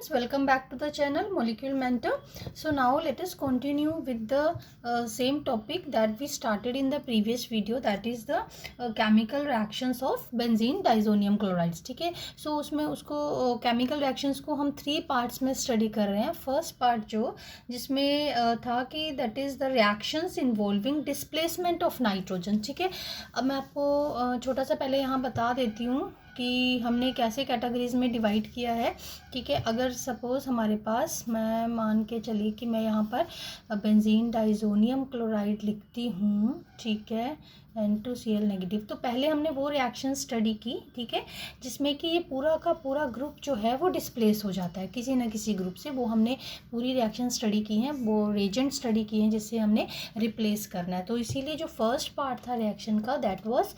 friends, welcome back to the channel Molecule Mentor. So now let us continue with the same topic that we started in the previous video, that is the chemical reactions of benzene diazonium chlorides. ठीक है, so उसमें उसको chemical reactions को हम 3 parts में study कर रहे हैं. First part जो जिसमें था कि that is the reactions involving displacement of nitrogen. ठीक है, अब मैं आपको छोटा सा पहले यहाँ बता देती हूँ कि हमने कैसे कैटेगरीज में डिवाइड किया है. ठीक है, अगर सपोज़ हमारे पास, मैं मान के चलिए कि मैं यहाँ पर बेंजीन डाइजोनियम क्लोराइड लिखती हूँ, ठीक है, N2Cl नेगेटिव, तो पहले हमने वो रिएक्शन स्टडी की, ठीक है, जिसमें कि ये पूरा का पूरा ग्रुप जो है वो डिस्प्लेस हो जाता है किसी ना किसी ग्रुप से. वो हमने पूरी रिएक्शन स्टडी की हैं, वो रेजेंट स्टडी की हैं जिससे हमने रिप्लेस करना है. तो इसीलिए जो फर्स्ट पार्ट था रिएक्शन का, that was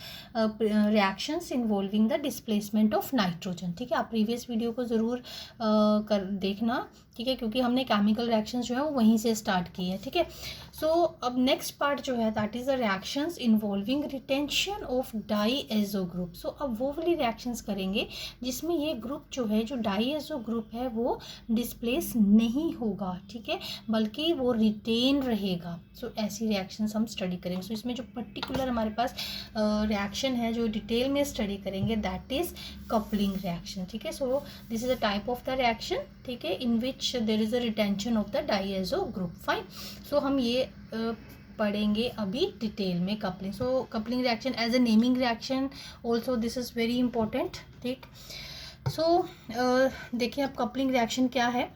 reactions involving the displacement of nitrogen. ठीक है, आप प्रीवियस वीडियो को ज़रूर कर देखना, ठीक है, क्योंकि हमने केमिकल रिएक्शंस जो है वो वहीं से स्टार्ट की है. ठीक है, सो अब नेक्स्ट पार्ट जो है that is the reactions involving retention of diazo group. So अब वो वाली रिएक्शंस करेंगे जिसमें ये ग्रुप जो है, जो डाईएजो ग्रुप है, वो डिस्प्लेस नहीं होगा, ठीक है, बल्कि वो रिटेन रहेगा. सो ऐसी रिएक्शंस हम स्टडी करेंगे. सो इसमें जो पर्टिकुलर हमारे पास रिएक्शन है जो डिटेल में स्टडी करेंगे दैट इज़ कपलिंग रिएक्शन. ठीक है, so this is a type of the reaction, ठीक है, in which there is a retention of the diazo group. Fine, so हम ये पढ़ेंगे अभी डिटेल में coupling. So coupling reaction as a naming reaction also this is very important. ठीक, so देखिए अब कपलिंग रिएक्शन क्या है.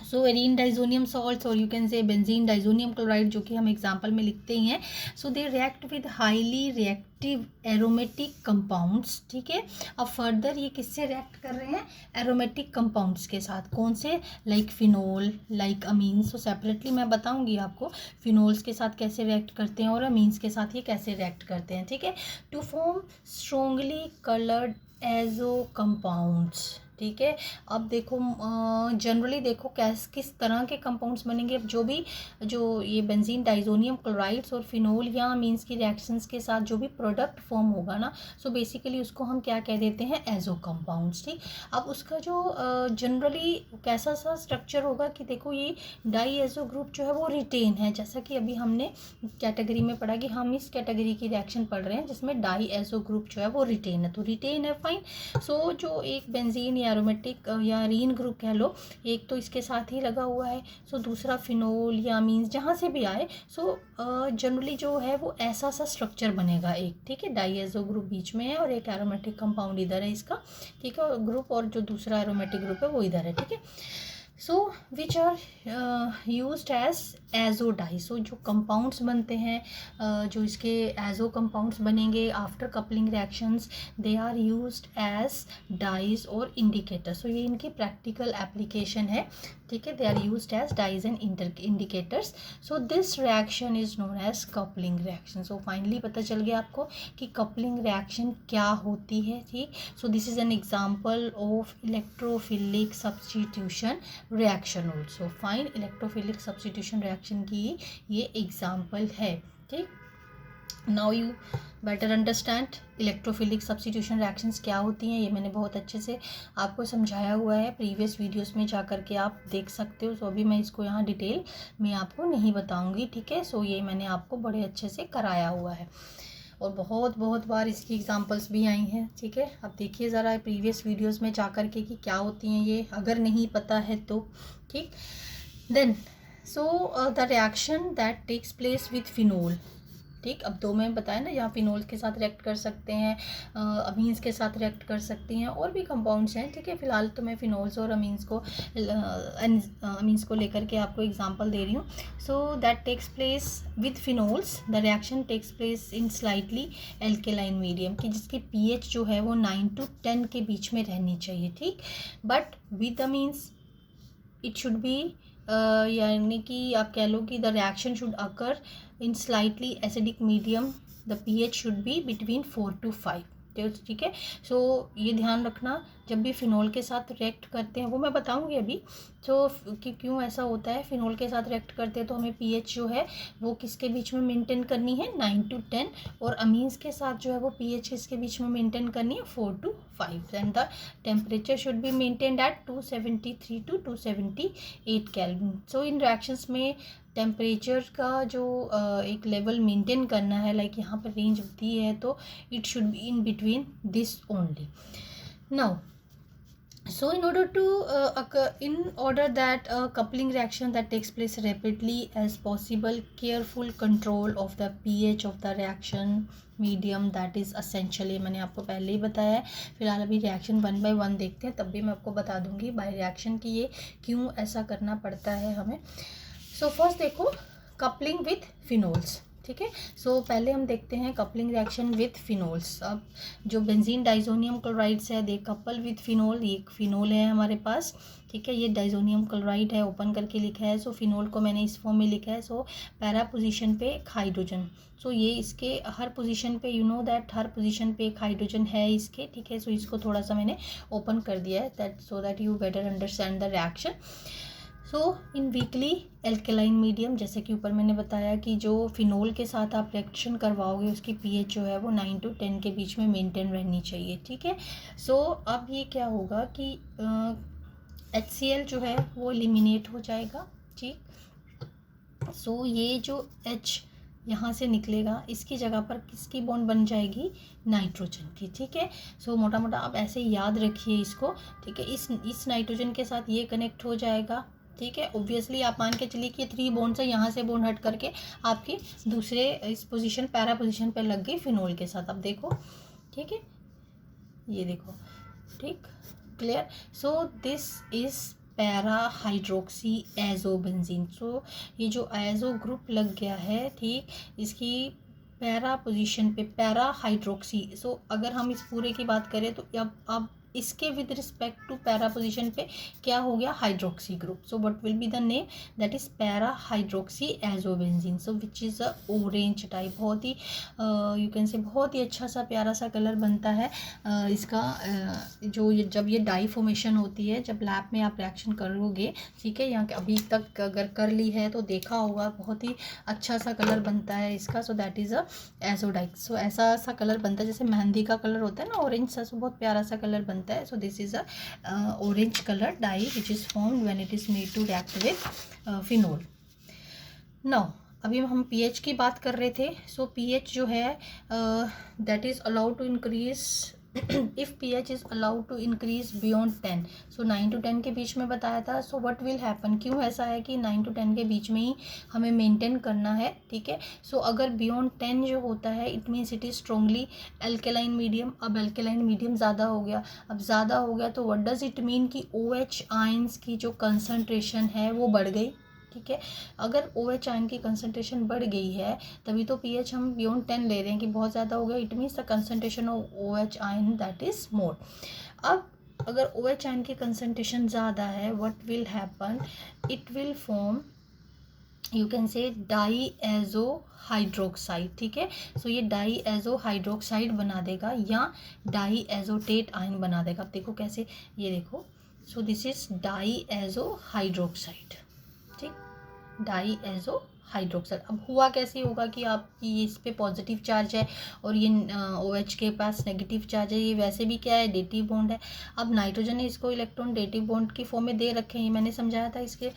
सो एरीन डाइजोनियम सॉल्ट्स और you can say benzene diazonium chloride, जो कि हम एग्जांपल में लिखते ही हैं. So they react with highly reactive aromatic compounds. ठीक है, अब फर्दर ये किससे रिएक्ट कर रहे हैं? एरोमेटिक कंपाउंड्स के साथ. कौन से? Like phenol, like amines. So separately मैं बताऊंगी आपको फिनोल्स के साथ कैसे रिएक्ट करते हैं और अमीन्स के साथ ये कैसे रिएक्ट करते हैं. ठीक है, to form strongly coloured azo compounds. ठीक है, अब देखो जनरली देखो किस तरह के कंपाउंड्स बनेंगे. जो ये बेंजीन डाइजोनियम क्लोराइड्स और फिनोल या अमीन्स की रिएक्शंस के साथ जो भी प्रोडक्ट फॉर्म होगा ना, सो बेसिकली उसको हम क्या कह देते हैं? Azo compounds. ठीक, अब उसका जो जनरली कैसा सा स्ट्रक्चर होगा कि देखो ये डाई एजो ग्रुप जो है वो रिटेन है, जैसा कि अभी हमने कैटेगरी में पढ़ा कि हम इस कैटेगरी की रिएक्शन पढ़ रहे हैं जिसमें डाई एजो ग्रुप जो है वो रिटेन है, तो रिटेन है. फाइन, सो जो एक बेंजीन एरोमेटिक या रीन ग्रुप कह लो, एक तो इसके साथ ही लगा हुआ है, सो दूसरा फिनोल या मीन्स जहाँ से भी आए, सो जनरली जो है वो ऐसा सा स्ट्रक्चर बनेगा एक. ठीक है, डाईएजो ग्रुप बीच में है और एक एरोमेटिक कंपाउंड इधर है इसका, ठीक है, ग्रुप, और जो दूसरा एरोमेटिक ग्रुप है वो इधर है. ठीक है, so which are used as azo dye. So जो कंपाउंड्स बनते हैं, जो इसके एजो कंपाउंड्स बनेंगे after coupling reactions, they are used as dyes और इंडिकेटर्स. सो ये इनकी प्रैक्टिकल एप्लीकेशन है. ठीक है, they are used as dyes and indicators. So this reaction is known as coupling reaction. So finally पता चल गया आपको कि कपलिंग रिएक्शन क्या होती है. ठीक, सो this is an example of electrophilic substitution reaction also. Fine, electrophilic substitution reaction की ये एग्जाम्पल है. ठीक, now you better understand electrophilic substitution reactions क्या होती हैं. ये मैंने बहुत अच्छे से आपको समझाया हुआ है, प्रीवियस वीडियोस में जा कर के आप देख सकते हो. सो अभी मैं इसको यहाँ डिटेल में आपको नहीं बताऊँगी. ठीक है, सो ये मैंने आपको बड़े अच्छे से कराया हुआ है और बहुत बहुत बार इसकी एग्जांपल्स भी आई हैं. ठीक है, अब देखिए ज़रा प्रीवियस वीडियोस में जा कर के कि क्या होती हैं ये, अगर नहीं पता है तो. ठीक, then so the reaction that takes place with phenol. ठीक, अब दो में बताया ना, यहाँ फिनोल के साथ रिएक्ट कर सकते हैं, अमीन्स के साथ रिएक्ट कर सकती हैं, और भी कंपाउंड्स हैं. ठीक है, फिलहाल तो मैं फिनोल्स और अमीन्स को लेकर के आपको एग्जांपल दे रही हूँ. So that takes place with phenols, the reaction takes place in slightly alkaline medium, कि जिसकी pH जो है वो 9 to 10 के बीच में रहनी चाहिए. ठीक, but with amines it should be यानी कि आप कह लो कि the reaction should occur in slightly acidic medium, the pH should be between 4 to 5. ठीक है, सो ये ध्यान रखना जब भी फिनोल के साथ रिएक्ट करते हैं, वो मैं बताऊंगी अभी तो कि क्यों ऐसा होता है। फिनोल के साथ रिएक्ट करते हैं तो हमें पीएच जो है वो किसके बीच में मेंटेन करनी है, 9 to 10, और अमीन्स के साथ जो है वो पीएच किसके बीच में मेंटेन करनी है, 4 to 5, and the temperature should be maintained eight 273 to 278 kelvin. So in reactions में टेम्परेचर का जो एक लेवल मेंटेन करना है, लाइक यहाँ पर रेंज दी है, तो it should be in between this only. Now so in order that a coupling reaction that takes place rapidly as possible, careful control of the pH of the reaction medium that is essentially, मैंने आपको पहले ही बताया है। फिलहाल अभी reaction 1 by 1 देखते हैं, तब भी मैं आपको बता दूंगी बाय रिएक्शन कि ये क्यों ऐसा करना पड़ता है हमें। सो फर्स्ट देखो कपलिंग विथ फिनोल्स, ठीक है। सो पहले हम देखते हैं कपलिंग रिएक्शन विथ फिनोल्स। अब जो बेंजीन डाइजोनियम क्लोराइड्स है दे कपल विथ फिनोल, ये एक फिनोल है हमारे पास, ठीक है। ये डाइजोनियम क्लोराइड है, ओपन करके लिखा है। सो फिनोल को मैंने इस फॉर्म में लिखा है। सो पैरा पोजीशन पे एक हाइड्रोजन, सो ये इसके हर पोजीशन पे, you know that her position पे एक हाइड्रोजन है इसके, ठीक है। सो इसको थोड़ा सा मैंने ओपन कर दिया है that so that you better understand the reaction. So in weekly alkaline medium, जैसे कि ऊपर मैंने बताया कि जो फिनोल के साथ आप रिएक्शन करवाओगे उसकी पीएच जो है वो 9 to 10 के बीच में मेंटेन रहनी चाहिए, ठीक है। सो अब ये क्या होगा कि HCl जो है वो एलिमिनेट हो जाएगा, ठीक। सो ये जो H यहाँ से निकलेगा, इसकी जगह पर किसकी बॉन्ड बन जाएगी, नाइट्रोजन की, ठीक है। सो मोटा मोटा आप ऐसे याद रखिए इसको, ठीक है। इस नाइट्रोजन के साथ ये कनेक्ट हो जाएगा, ठीक है। ऑब्वियसली आप मान के चलिए कि 3 बॉन्ड से यहाँ से बॉन्ड हट करके आपकी दूसरे इस पोजीशन पैरा पोजीशन पे लग गई फिनोल के साथ। अब देखो, ठीक है, ये देखो, ठीक, clear. So this is para hydroxy azobenzene. So ये जो एजो ग्रुप लग गया है, ठीक, इसकी पैरा पोजीशन पे पैरा हाइड्रोक्सी। सो अगर हम इस पूरे की बात करें तो अब इसके with respect to para position पे क्या हो गया, hydroxy group. So what will be the name, that is para hydroxy azobenzene. So which is a orange type, बहुत ही यू कैन से बहुत ही अच्छा सा प्यारा सा कलर बनता है इसका। जो जब ये डाई फॉर्मेशन होती है, जब लैब में आप रिएक्शन करोगे, ठीक है, यहाँ अभी तक अगर कर ली है तो देखा होगा, बहुत ही अच्छा सा कलर बनता है इसका। So that is a एजोडाइट। सो ऐसा सा कलर बनता है जैसे मेहंदी का कलर होता है ना, ऑरेंज सा, सो बहुत प्यारा सा कलर बनता है। So this is a orange colour dye which is formed when it is made to react with phenol. Now अभी हम पीएच की बात कर रहे थे। सो पीएच जो है that is allowed to increase if pH is allowed to increase beyond 10, so 9 to 10 के बीच में बताया था। so what will happen, क्यों ऐसा है कि 9 to 10 के बीच में ही हमें मेंटेन करना है, ठीक है। so अगर beyond 10 जो होता है it means it is strongly alkaline medium. अब एल्केलाइन मीडियम ज़्यादा हो गया, अब ज़्यादा हो गया तो व्हाट डज इट मीन कि OH आयंस की जो कंसनट्रेशन है वो बढ़ गई, ठीक है। अगर OH आयन की कंसनट्रेशन बढ़ गई है, तभी तो pH हम बियॉन्ड 10 ले रहे हैं कि बहुत ज़्यादा हो गया, it means the concentration of OH ion that is more. अब अगर OH आयन की कंसनट्रेशन ज़्यादा है, what will happen, it will form you can say diazo hydroxide, ठीक है। सो ये डाई एजो हाइड्रोक्साइड बना देगा या डाई एजोटेट आयन बना देगा। अब देखो कैसे, ये देखो, so this is diazo hydroxide, ठीक, डाई एजो हाइड्रोक्साइड। अब हुआ कैसे होगा कि आपकी इस पे पॉजिटिव चार्ज है और ये OH के पास नेगेटिव चार्ज है, ये वैसे भी क्या है, डेटिव बॉन्ड है। अब नाइट्रोजन ने इसको इलेक्ट्रॉन डेटिव बॉन्ड की फॉर्म में दे रखे हैं, ये मैंने समझाया था इसके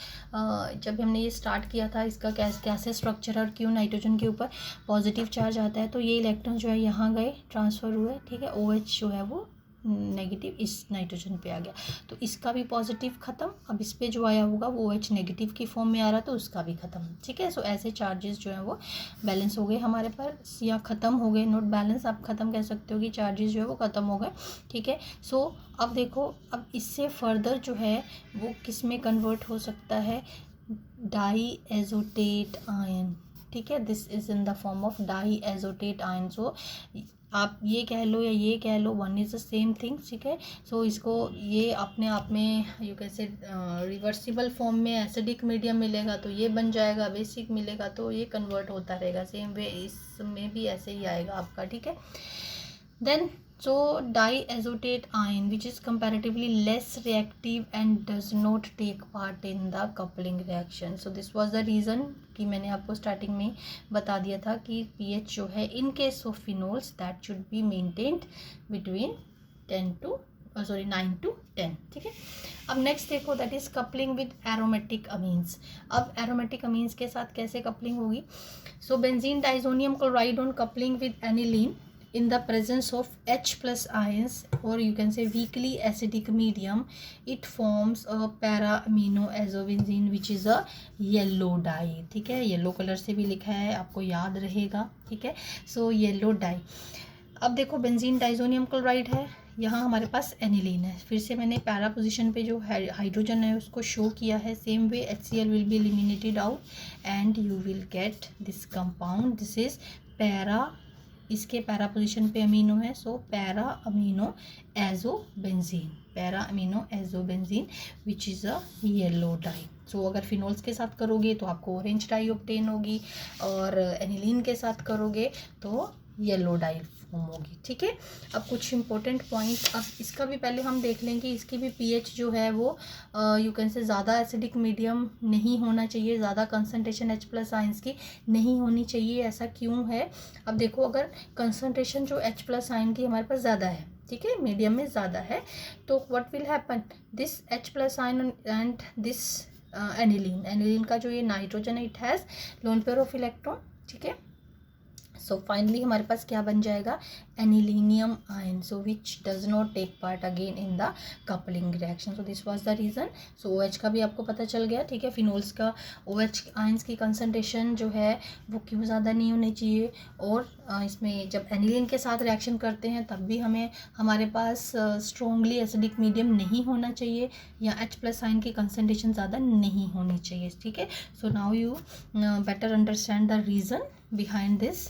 जब हमने ये स्टार्ट किया था, इसका कैसे स्ट्रक्चर और क्यों नाइट्रोजन के ऊपर पॉजिटिव चार्ज आता है। तो ये इलेक्ट्रॉन जो है यहाँ गए, ट्रांसफ़र हुए, ठीक है। OH जो है वो नेगेटिव इस नाइट्रोजन पे आ गया, तो इसका भी पॉजिटिव ख़त्म। अब इस पे जो आया होगा वो OH नेगेटिव की फॉर्म में आ रहा, तो उसका भी ख़त्म, ठीक है। सो ऐसे चार्जेस जो हैं वो बैलेंस हो गए हमारे पास, या ख़त्म हो गए, नॉट बैलेंस, आप ख़त्म कह सकते हो कि चार्जेस जो है वो ख़त्म हो गए, ठीक है। सो अब देखो, अब इससे फर्दर जो है वो किस में कन्वर्ट हो सकता है, डाई एजोटेट आयन, ठीक है। This is in the form of diazotate ion. So आप ये कह लो या ये कह लो, one is the same thing, ठीक है। सो इसको ये अपने आप में यू कैसे रिवर्सिबल फॉर्म में एसिडिक मीडियम मिलेगा तो ये बन जाएगा, बेसिक मिलेगा तो ये कन्वर्ट होता रहेगा, सेम वे इसमें भी ऐसे ही आएगा आपका, ठीक है। Then So diazotate ion which is comparatively less reactive and does not take part in the coupling reaction. So this was the reason कि मैंने आपको स्टार्टिंग में बता दिया था कि pH जो है in case of phenols that should be maintained between 9 to 10. ठीक है. अब नेक्स्ट देखो that is coupling with aromatic amines. अब एरोमेटिक अमीन्स के साथ कैसे कपलिंग होगी. सो benzene diazonium chloride on coupling with aniline in the presence of H plus ions or you can say weakly acidic medium, it forms a para amino azobenzene which is a yellow dye. ठीक है, yellow colour से भी लिखा है, आपको याद रहेगा. ठीक है, सो येलो डाई. अब देखो बेंजीन डाइजोनियम क्लोराइड है, यहाँ हमारे पास एनिलीन है. फिर से मैंने पैरा पोजीशन पे जो हाइड्रोजन है उसको शो किया है. Same way HCl will be eliminated out and you will get this compound. This is para, इसके पैरा पोजीशन पे अमीनो है, so para amino azobenzene. Para amino azobenzene which is a yellow dye. So अगर phenols के साथ करोगे तो आपको orange die obtain होगी और एनिलीन के साथ करोगे तो येलो डाई फॉर्म होगी. ठीक है, अब कुछ इंपॉर्टेंट पॉइंट, अब इसका भी पहले हम देख लें कि इसकी भी पीएच जो है वो यू कैन से ज़्यादा एसिडिक मीडियम नहीं होना चाहिए, ज़्यादा कंसनट्रेशन H+ आयंस की नहीं होनी चाहिए. ऐसा क्यों है. अब देखो अगर कंसनट्रेशन जो H+ आयन की हमारे पास ज़्यादा है, ठीक है, मीडियम में ज़्यादा है, तो what will happen, this H+ ion and this aniline का जो ये नाइट्रोजन है it has lone pair of electron. ठीक है, सो फाइनली हमारे पास क्या बन जाएगा, anilinium ion, so which does not take part again in the coupling reaction. So this was the reason. So OH का भी आपको पता चल गया. ठीक है, फिनोल्स का OH आयंस की कंसनट्रेशन जो है वो क्यों ज़्यादा नहीं होनी चाहिए. और इसमें जब एनिलीन के साथ रिएक्शन करते हैं तब भी हमारे पास स्ट्रॉन्गली एसिडिक मीडियम नहीं होना चाहिए या H+ आयन की कंसनट्रेशन ज़्यादा नहीं होनी चाहिए. ठीक है, so now you better understand the reason behind this.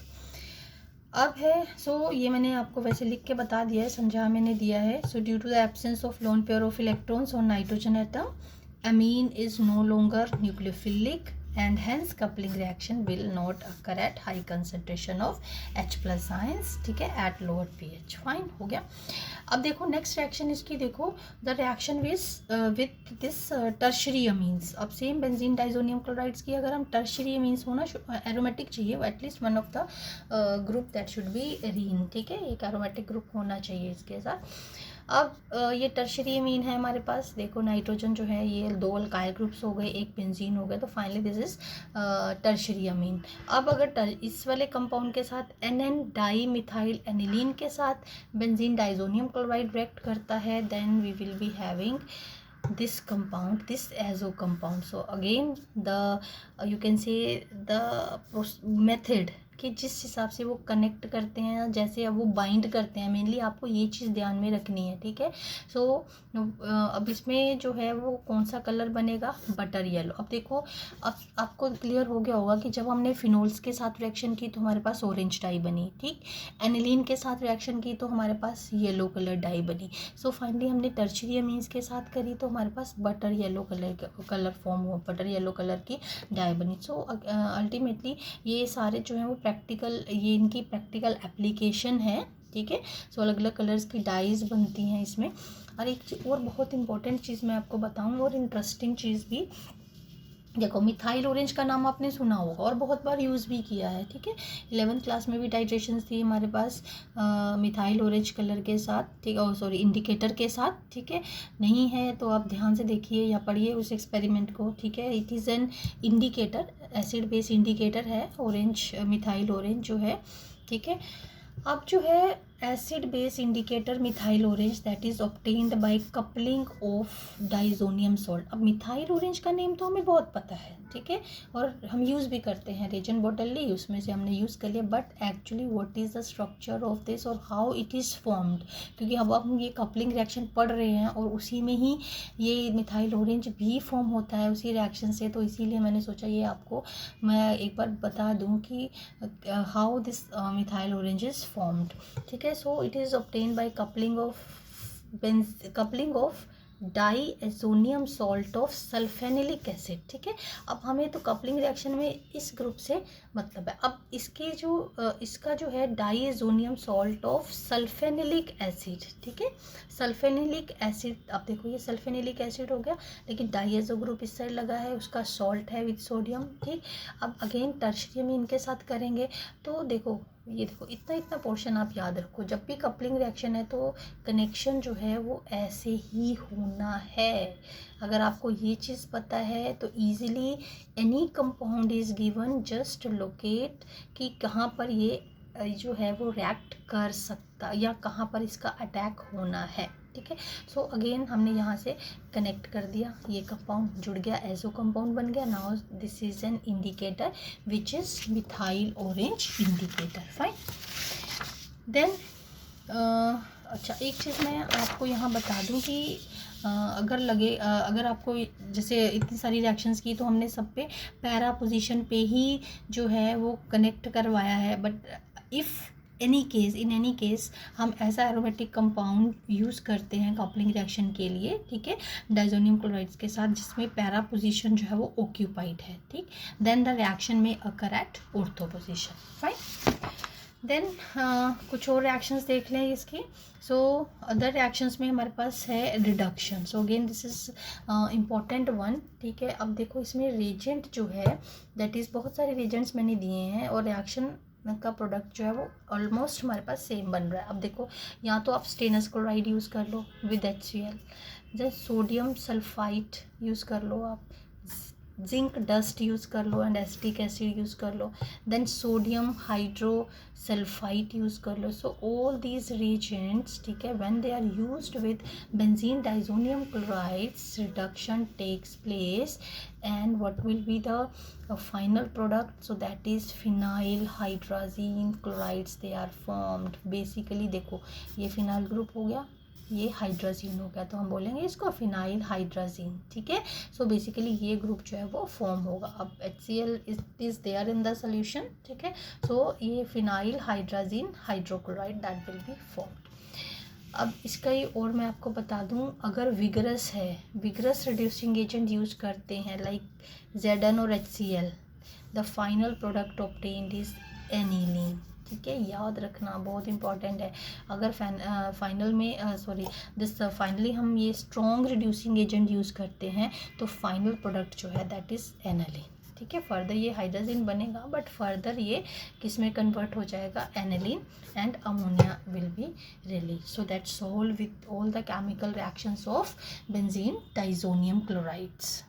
अब है, सो ये मैंने आपको वैसे लिख के बता दिया है, समझा मैंने दिया है. So due to the absence of lone pair of electrons on nitrogen atom, amine is no longer nucleophilic and hence coupling reaction will not occur at high concentration of H+ ions. ठीक है, at lower pH. Fine हो गया. अब देखो next reaction इसकी देखो, the reaction with this tertiary amines. अब same benzene diazonium chlorides की अगर हम टर्शरी अमीन्स होना एरोमेटिक चाहिए, at least one of the group that should be ring. ठीक है, एक एरोमेटिक ग्रुप होना चाहिए इसके साथ. अब ये टर्शरी अमीन है हमारे पास. देखो नाइट्रोजन जो है ये 2 अल्काइल ग्रुप्स हो गए, एक बेंजीन हो गया, तो फाइनली दिस इज टर्शरी अमीन. अब अगर इस वाले कंपाउंड के साथ NN डाई मिथाइल एनिलीन के साथ बेंजीन डाइजोनियम क्लोराइड रिएक्ट करता है, then we will be having this compound, this azo compound. So again the you can say the method कि जिस हिसाब से वो कनेक्ट करते हैं, जैसे अब वो बाइंड करते हैं, मेनली आपको ये चीज़ ध्यान में रखनी है. ठीक है, सो अब इसमें जो है वो कौन सा कलर बनेगा, बटर येलो. अब देखो अब आपको क्लियर हो गया होगा कि जब हमने फिनोल्स के साथ रिएक्शन की तो हमारे पास ऑरेंज डाई बनी. ठीक, एनिलीन के साथ रिएक्शन की तो हमारे पास येलो कलर डाई बनी. सो फाइनली हमने टर्शरी अमीन्स के साथ करी तो हमारे पास बटर येलो कलर फॉर्म हुआ, बटर येलो कलर की डाई बनी. सो अल्टीमेटली ये सारे जो हैं वो प्रैक्टिकल, ये इनकी प्रैक्टिकल एप्लीकेशन है. ठीक है, सो अलग अलग कलर्स की डाइज बनती हैं इसमें. और एक और बहुत इंपॉर्टेंट चीज़ मैं आपको बताऊँ, और इंटरेस्टिंग चीज़ भी, देखो मिथाइल ऑरेंज का नाम आपने सुना होगा और बहुत बार यूज़ भी किया है. ठीक है, 11th क्लास में भी टाइट्रेशंस थी हमारे पास मिथाइल ऑरेंज कलर के साथ. ठीक है, सॉरी इंडिकेटर के साथ. ठीक है, नहीं है तो आप ध्यान से देखिए या पढ़िए उस एक्सपेरिमेंट को. ठीक है, it is an indicator, acid base indicator है ऑरेंज, मिथाइल ऑरेंज जो है. ठीक है, अब जो है acid base indicator methyl orange that is obtained by coupling of diazonium salt. अब मिथाइल ऑरेंज का नेम तो हमें बहुत पता है. ठीक है, और हम यूज़ भी करते हैं, रेजन बॉटल ली उसमें से हमने यूज़ कर लिया, but actually what is the structure of this और हाउ इट इज़ फॉर्म्ड, क्योंकि अब हम ये कपलिंग रिएक्शन पढ़ रहे हैं और उसी में ही ये मिथाइल ऑरेंज भी फॉर्म होता है उसी रिएक्शन से. तो इसीलिए मैंने सोचा ये आपको मैं एक बार बता दूं कि how this methyl orange is formed. ठीक है, so it is obtained by coupling of diazonium salt of sulphanilic acid. ठीक है, अब हमें तो कपलिंग रिएक्शन में इस ग्रुप से मतलब है। अब इसके जो इसका जो है diazonium salt of sulphanilic acid. ठीक है, सल्फेनिलिक एसिड, अब देखो ये सल्फेनिलिक एसिड हो गया, लेकिन डाईएजो ग्रुप इस साइड लगा है, उसका सॉल्ट है विद सोडियम। ठीक, अब अगेन टर्शियम में इनके साथ करेंगे तो देखो ये देखो इतना इतना पोर्शन आप याद रखो, जब भी कपलिंग रिएक्शन है तो कनेक्शन जो है वो ऐसे ही होना है। अगर आपको ये चीज़ पता है तो easily any compound is given, just locate कि कहाँ पर ये जो है वो रिएक्ट कर सकता या कहाँ पर इसका अटैक होना है। ठीक है, सो अगेन हमने यहाँ से कनेक्ट कर दिया, ये कंपाउंड जुड़ गया, एजो कंपाउंड बन गया। Now this is an indicator which is methyl orange indicator. Fine, then अच्छा एक चीज़ मैं आपको यहाँ बता दूँ कि अगर आपको जैसे इतनी सारी रिएक्शंस की तो हमने सब पे पैरा पोजीशन पे ही जो है वो कनेक्ट करवाया है, but if in any case हम ऐसा एरोमेटिक कंपाउंड यूज़ करते हैं कपलिंग रिएक्शन के लिए, ठीक है, डाइजोनियम क्लोराइड्स के साथ जिसमें पैरा पोजीशन जो है वो ऑक्यूपाइड है। ठीक, देन द रिएक्शन में occur at ortho position. Fine, then कुछ और रिएक्शंस देख लें इसकी। सो अदर रिएक्शंस में हमारे पास है reduction. So again this is important one. ठीक है, अब देखो इसमें रिएजेंट जो है दैट इज़ बहुत सारे रिएजेंट्स मैंने दिए हैं और रिएक्शन का प्रोडक्ट जो है वो ऑलमोस्ट हमारे पास सेम बन रहा है। अब देखो या तो आप स्टेनस क्लोराइड यूज़ कर लो विद HCl, जैसे सोडियम सल्फाइड यूज़ कर लो, आप जिंक डस्ट यूज़ कर लो एंड एसिटिक एसिड यूज़ कर लो, देन सोडियम हाइड्रोसल्फाइड यूज़ कर लो। सो ऑल दीज रिएजेंट्स, ठीक है, when they are used with benzene diazonium chlorides, reduction takes place and what will be the final product? So that is phenyl hydrazine chlorides, they are formed basically। देखो ये phenyl group हो गया, ये hydrazine हो गया, तो हम बोलेंगे इसको फिनाइल हाइड्राजीन। ठीक है, सो बेसिकली ये ग्रुप जो है वो फॉर्म होगा। अब HCl is there in the solution. ठीक है, सो ये phenyl hydrazine hydrochloride that will be formed. अब इसका ही और मैं आपको बता दूं, अगर विगरस है, विगरस रिड्यूसिंग एजेंट यूज करते हैं लाइक Zn और HCl, the final product obtained is aniline. ठीक है, याद रखना बहुत इंपॉर्टेंट है। अगर फाइनल में फाइनली हम ये स्ट्रॉन्ग रिड्यूसिंग एजेंट यूज़ करते हैं तो फाइनल प्रोडक्ट जो है दैट इज़ एनिलीन। ठीक है, फर्दर ये हाइड्रोजन बनेगा बट फर्दर ये किस में कन्वर्ट हो जाएगा, aniline, and ammonia will be release. So that's all with all the chemical reactions of benzene diazonium chlorides.